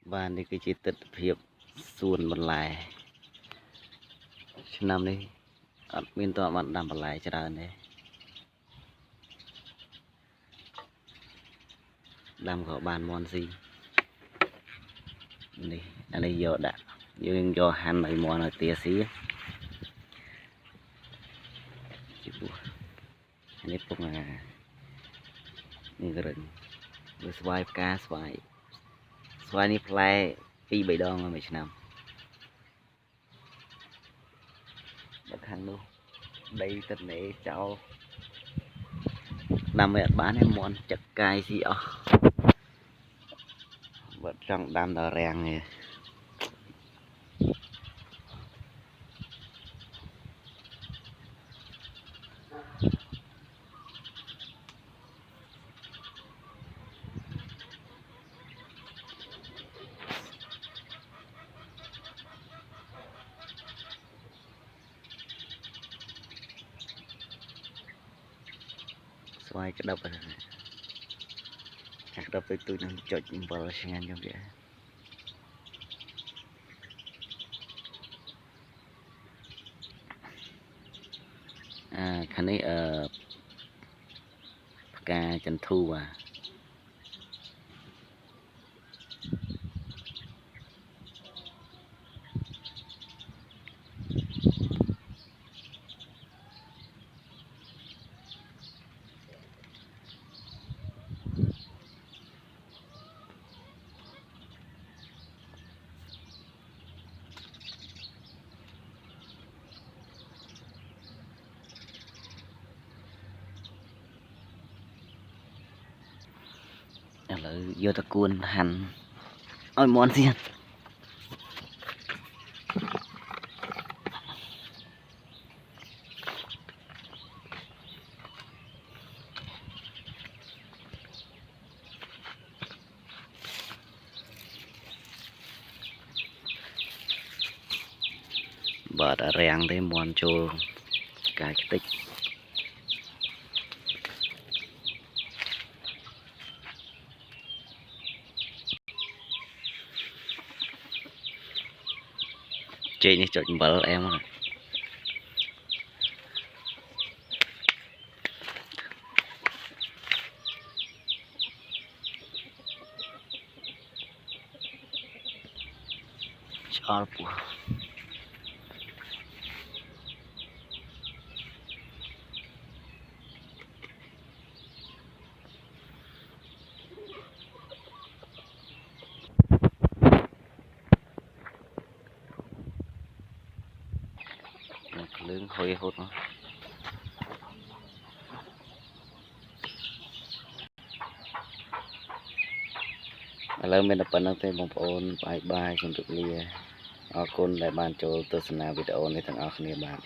và đây cái chi tiết hiệp xuân một lại năm đi bên tòa bạn làm một lại cho ra đây làm có bàn món gì đi ở đây giờ đã nhưng do hắn này món là tia xí ini pun ini keren sesuai cá sesuai ini play pi bảy đòn mà mấy năm bật hàng luôn đây tình này cháu làm mẹ bán em món chặt cay gì ở bật trong đam đỏ rèn này xoay cái đập này chắc đập với tôi đang chọi vào sang ăn trong kìa khả năng ca chân thu à là vô ta cuốn hành ôi món gì bà đã rèn tới món cho cái tích chơi như chọn bờ em rồi cho lươn hồi hột nó lần mình đã bắn tới bóng ôn bài bài trong thực lia ở côn đại ban cho tôi xem video này thằng ở khné bạn